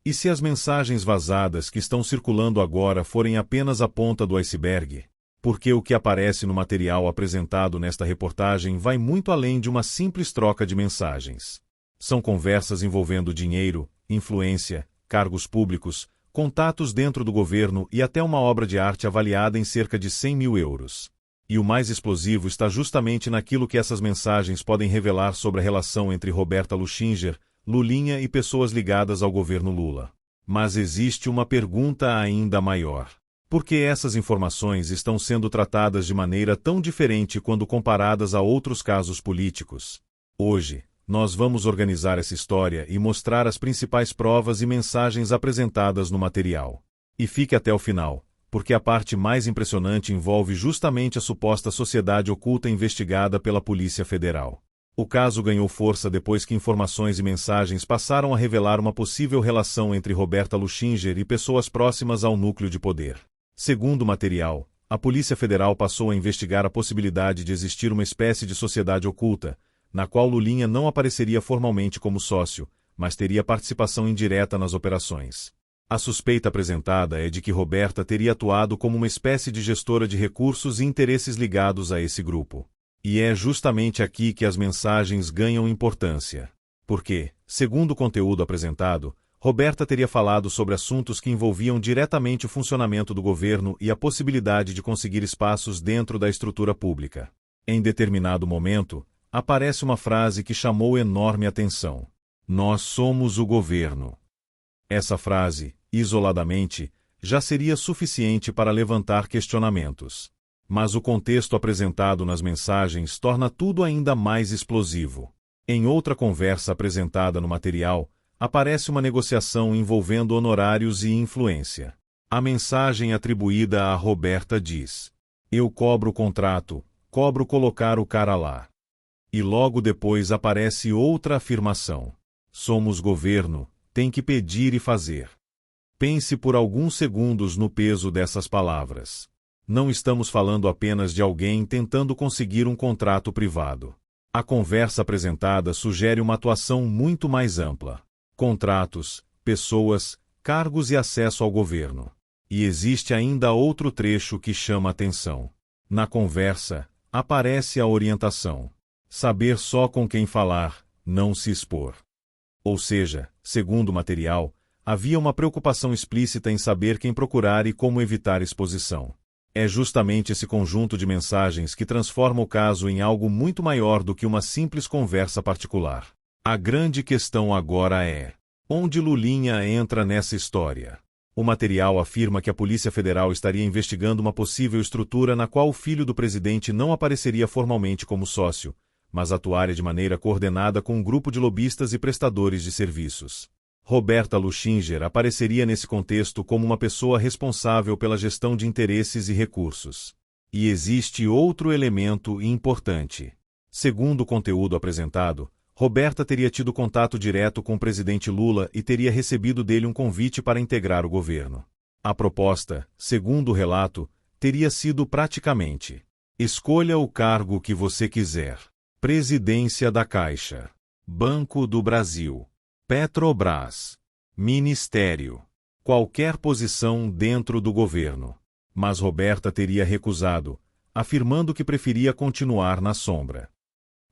E se as mensagens vazadas que estão circulando agora forem apenas a ponta do iceberg? Porque o que aparece no material apresentado nesta reportagem vai muito além de uma simples troca de mensagens. São conversas envolvendo dinheiro, influência, cargos públicos, contatos dentro do governo e até uma obra de arte avaliada em cerca de 100 mil euros. E o mais explosivo está justamente naquilo que essas mensagens podem revelar sobre a relação entre Roberta Luchinger, Lulinha e pessoas ligadas ao governo Lula. Mas existe uma pergunta ainda maior. Por que essas informações estão sendo tratadas de maneira tão diferente quando comparadas a outros casos políticos? Hoje, nós vamos organizar essa história e mostrar as principais provas e mensagens apresentadas no material. E fique até o final, porque a parte mais impressionante envolve justamente a suposta sociedade oculta investigada pela Polícia Federal. O caso ganhou força depois que informações e mensagens passaram a revelar uma possível relação entre Roberta Luchinger e pessoas próximas ao núcleo de poder. Segundo o material, a Polícia Federal passou a investigar a possibilidade de existir uma espécie de sociedade oculta, na qual Lulinha não apareceria formalmente como sócio, mas teria participação indireta nas operações. A suspeita apresentada é de que Roberta teria atuado como uma espécie de gestora de recursos e interesses ligados a esse grupo. E é justamente aqui que as mensagens ganham importância. Porque, segundo o conteúdo apresentado, Roberta teria falado sobre assuntos que envolviam diretamente o funcionamento do governo e a possibilidade de conseguir espaços dentro da estrutura pública. Em determinado momento, aparece uma frase que chamou enorme atenção. Nós somos o governo. Essa frase, isoladamente, já seria suficiente para levantar questionamentos. Mas o contexto apresentado nas mensagens torna tudo ainda mais explosivo. Em outra conversa apresentada no material, aparece uma negociação envolvendo honorários e influência. A mensagem atribuída a Roberta diz: "Eu cobro o contrato, cobro colocar o cara lá." E logo depois aparece outra afirmação: "Somos governo, tem que pedir e fazer." Pense por alguns segundos no peso dessas palavras. Não estamos falando apenas de alguém tentando conseguir um contrato privado. A conversa apresentada sugere uma atuação muito mais ampla. Contratos, pessoas, cargos e acesso ao governo. E existe ainda outro trecho que chama atenção. Na conversa, aparece a orientação: saber só com quem falar, não se expor. Ou seja, segundo o material, havia uma preocupação explícita em saber quem procurar e como evitar exposição. É justamente esse conjunto de mensagens que transforma o caso em algo muito maior do que uma simples conversa particular. A grande questão agora é: onde Lulinha entra nessa história? O material afirma que a Polícia Federal estaria investigando uma possível estrutura na qual o filho do presidente não apareceria formalmente como sócio, mas atuaria de maneira coordenada com um grupo de lobistas e prestadores de serviços. Roberta Luchinger apareceria nesse contexto como uma pessoa responsável pela gestão de interesses e recursos. E existe outro elemento importante. Segundo o conteúdo apresentado, Roberta teria tido contato direto com o presidente Lula e teria recebido dele um convite para integrar o governo. A proposta, segundo o relato, teria sido praticamente: escolha o cargo que você quiser. Presidência da Caixa, Banco do Brasil, Petrobras, Ministério, qualquer posição dentro do governo. Mas Roberta teria recusado, afirmando que preferia continuar na sombra.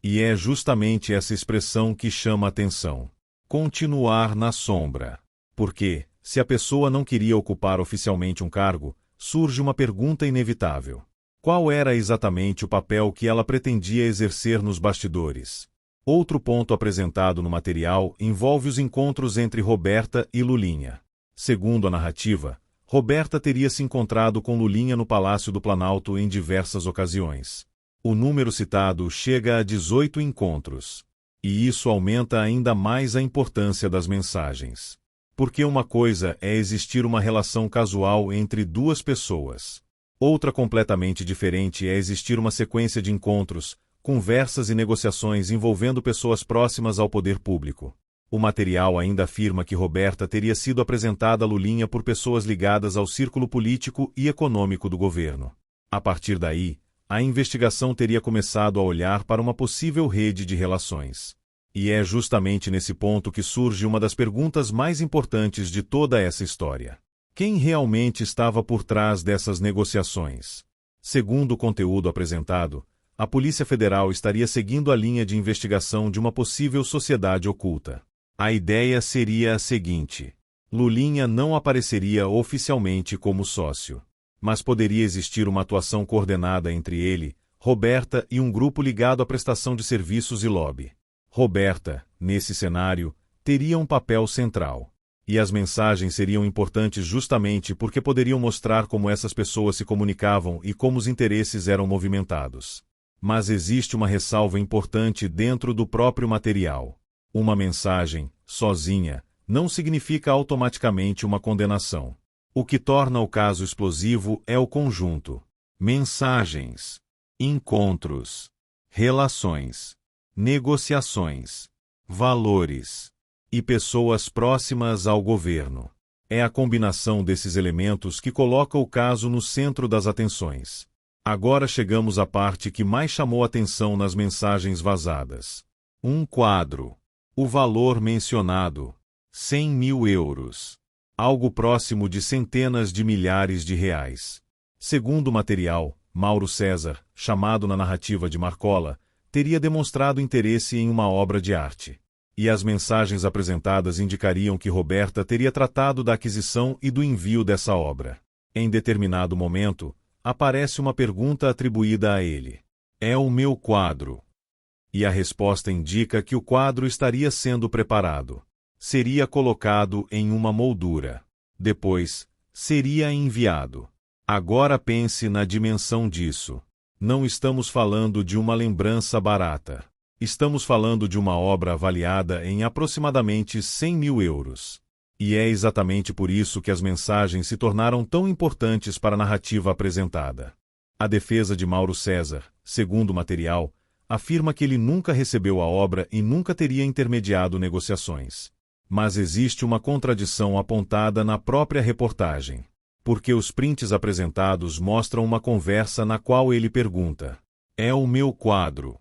E é justamente essa expressão que chama atenção. Continuar na sombra. Porque, se a pessoa não queria ocupar oficialmente um cargo, surge uma pergunta inevitável. Qual era exatamente o papel que ela pretendia exercer nos bastidores? Outro ponto apresentado no material envolve os encontros entre Roberta e Lulinha. Segundo a narrativa, Roberta teria se encontrado com Lulinha no Palácio do Planalto em diversas ocasiões. O número citado chega a 18 encontros. E isso aumenta ainda mais a importância das mensagens. Porque uma coisa é existir uma relação casual entre duas pessoas. Outra completamente diferente é existir uma sequência de encontros, conversas e negociações envolvendo pessoas próximas ao poder público. O material ainda afirma que Roberta teria sido apresentada a Lulinha por pessoas ligadas ao círculo político e econômico do governo. A partir daí, a investigação teria começado a olhar para uma possível rede de relações. E é justamente nesse ponto que surge uma das perguntas mais importantes de toda essa história. Quem realmente estava por trás dessas negociações? Segundo o conteúdo apresentado, a Polícia Federal estaria seguindo a linha de investigação de uma possível sociedade oculta. A ideia seria a seguinte: Lulinha não apareceria oficialmente como sócio, mas poderia existir uma atuação coordenada entre ele, Roberta e um grupo ligado à prestação de serviços e lobby. Roberta, nesse cenário, teria um papel central. E as mensagens seriam importantes justamente porque poderiam mostrar como essas pessoas se comunicavam e como os interesses eram movimentados. Mas existe uma ressalva importante dentro do próprio material. Uma mensagem, sozinha, não significa automaticamente uma condenação. O que torna o caso explosivo é o conjunto: mensagens, encontros, relações, negociações, valores e pessoas próximas ao governo. É a combinação desses elementos que coloca o caso no centro das atenções. Agora chegamos à parte que mais chamou atenção nas mensagens vazadas. Um quadro. O valor mencionado: 100 mil euros. Algo próximo de centenas de milhares de reais. Segundo o material, Mauro César, chamado na narrativa de Marcola, teria demonstrado interesse em uma obra de arte. E as mensagens apresentadas indicariam que Roberta teria tratado da aquisição e do envio dessa obra. Em determinado momento, aparece uma pergunta atribuída a ele: é o meu quadro? E a resposta indica que o quadro estaria sendo preparado. Seria colocado em uma moldura. Depois, seria enviado. Agora pense na dimensão disso. Não estamos falando de uma lembrança barata. Estamos falando de uma obra avaliada em aproximadamente 100 mil euros. E é exatamente por isso que as mensagens se tornaram tão importantes para a narrativa apresentada. A defesa de Mauro César, segundo o material, afirma que ele nunca recebeu a obra e nunca teria intermediado negociações. Mas existe uma contradição apontada na própria reportagem. Porque os prints apresentados mostram uma conversa na qual ele pergunta: é o meu quadro?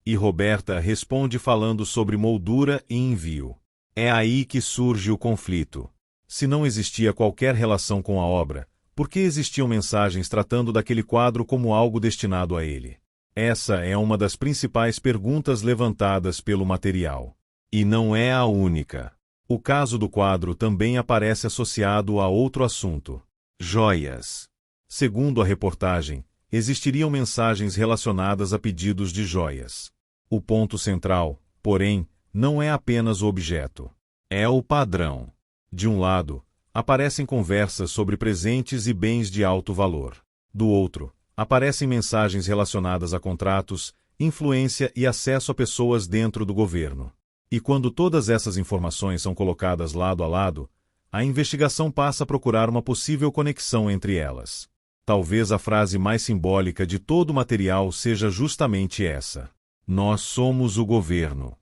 E Roberta responde falando sobre moldura e envio. É aí que surge o conflito. Se não existia qualquer relação com a obra, por que existiam mensagens tratando daquele quadro como algo destinado a ele? Essa é uma das principais perguntas levantadas pelo material. E não é a única. O caso do quadro também aparece associado a outro assunto: joias. Segundo a reportagem, existiriam mensagens relacionadas a pedidos de joias. O ponto central, porém, não é apenas o objeto. É o padrão. De um lado, aparecem conversas sobre presentes e bens de alto valor. Do outro, aparecem mensagens relacionadas a contratos, influência e acesso a pessoas dentro do governo. E quando todas essas informações são colocadas lado a lado, a investigação passa a procurar uma possível conexão entre elas. Talvez a frase mais simbólica de todo o material seja justamente essa: nós somos o governo.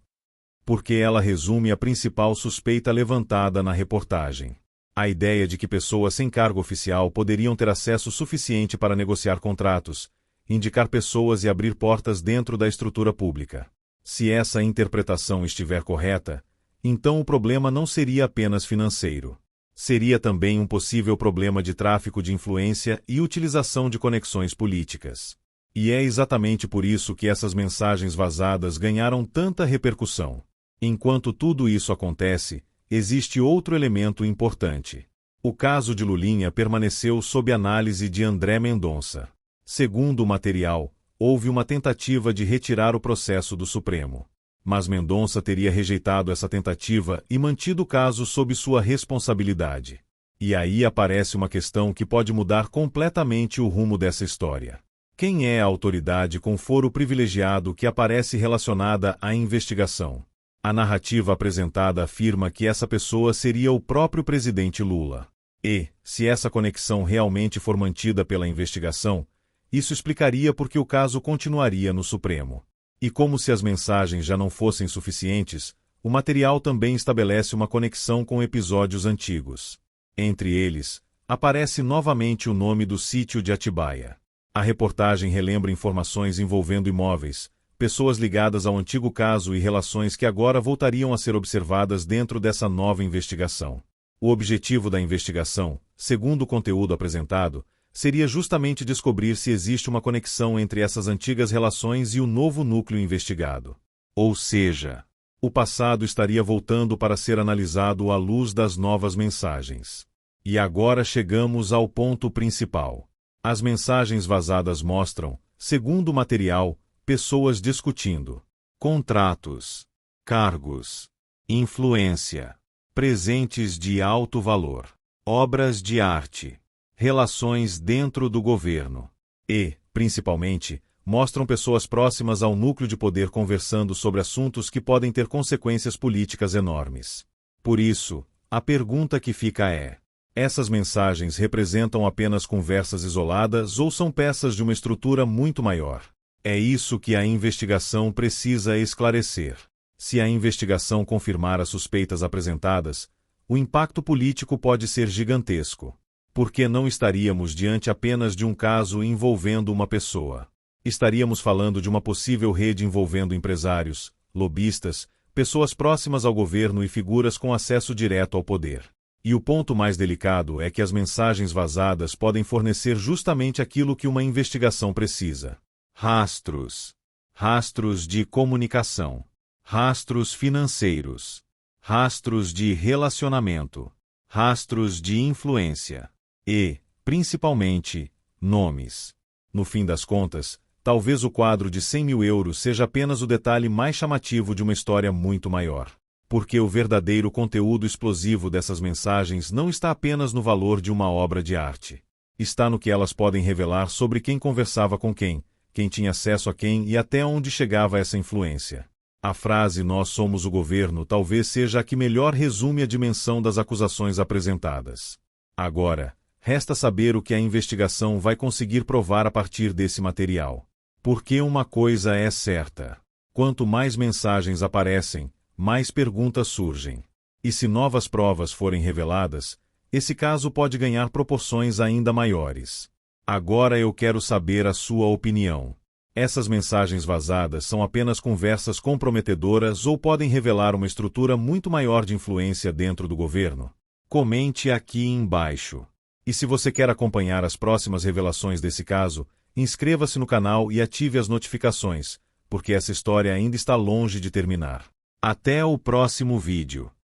Porque ela resume a principal suspeita levantada na reportagem. A ideia de que pessoas sem cargo oficial poderiam ter acesso suficiente para negociar contratos, indicar pessoas e abrir portas dentro da estrutura pública. Se essa interpretação estiver correta, então o problema não seria apenas financeiro. Seria também um possível problema de tráfico de influência e utilização de conexões políticas. E é exatamente por isso que essas mensagens vazadas ganharam tanta repercussão. Enquanto tudo isso acontece, existe outro elemento importante. O caso de Lulinha permaneceu sob análise de André Mendonça. Segundo o material, houve uma tentativa de retirar o processo do Supremo. Mas Mendonça teria rejeitado essa tentativa e mantido o caso sob sua responsabilidade. E aí aparece uma questão que pode mudar completamente o rumo dessa história. Quem é a autoridade com foro privilegiado que aparece relacionada à investigação? A narrativa apresentada afirma que essa pessoa seria o próprio presidente Lula. E, se essa conexão realmente for mantida pela investigação, isso explicaria por que o caso continuaria no Supremo. E como se as mensagens já não fossem suficientes, o material também estabelece uma conexão com episódios antigos. Entre eles, aparece novamente o nome do sítio de Atibaia. A reportagem relembra informações envolvendo imóveis, pessoas ligadas ao antigo caso e relações que agora voltariam a ser observadas dentro dessa nova investigação. O objetivo da investigação, segundo o conteúdo apresentado, seria justamente descobrir se existe uma conexão entre essas antigas relações e o novo núcleo investigado. Ou seja, o passado estaria voltando para ser analisado à luz das novas mensagens. E agora chegamos ao ponto principal. As mensagens vazadas mostram, segundo o material, pessoas discutindo contratos, cargos, influência, presentes de alto valor, obras de arte, relações dentro do governo e, principalmente, mostram pessoas próximas ao núcleo de poder conversando sobre assuntos que podem ter consequências políticas enormes. Por isso, a pergunta que fica é: essas mensagens representam apenas conversas isoladas ou são peças de uma estrutura muito maior? É isso que a investigação precisa esclarecer. Se a investigação confirmar as suspeitas apresentadas, o impacto político pode ser gigantesco. Porque não estaríamos diante apenas de um caso envolvendo uma pessoa. Estaríamos falando de uma possível rede envolvendo empresários, lobistas, pessoas próximas ao governo e figuras com acesso direto ao poder. E o ponto mais delicado é que as mensagens vazadas podem fornecer justamente aquilo que uma investigação precisa. Rastros. Rastros de comunicação. Rastros financeiros. Rastros de relacionamento. Rastros de influência. E, principalmente, nomes. No fim das contas, talvez o quadro de 100 mil euros seja apenas o detalhe mais chamativo de uma história muito maior. Porque o verdadeiro conteúdo explosivo dessas mensagens não está apenas no valor de uma obra de arte. Está no que elas podem revelar sobre quem conversava com quem tinha acesso a quem e até onde chegava essa influência. A frase "nós somos o governo" talvez seja a que melhor resume a dimensão das acusações apresentadas. Agora, resta saber o que a investigação vai conseguir provar a partir desse material. Porque uma coisa é certa: quanto mais mensagens aparecem, mais perguntas surgem. E se novas provas forem reveladas, esse caso pode ganhar proporções ainda maiores. Agora eu quero saber a sua opinião. Essas mensagens vazadas são apenas conversas comprometedoras ou podem revelar uma estrutura muito maior de influência dentro do governo? Comente aqui embaixo. E se você quer acompanhar as próximas revelações desse caso, inscreva-se no canal e ative as notificações, porque essa história ainda está longe de terminar. Até o próximo vídeo.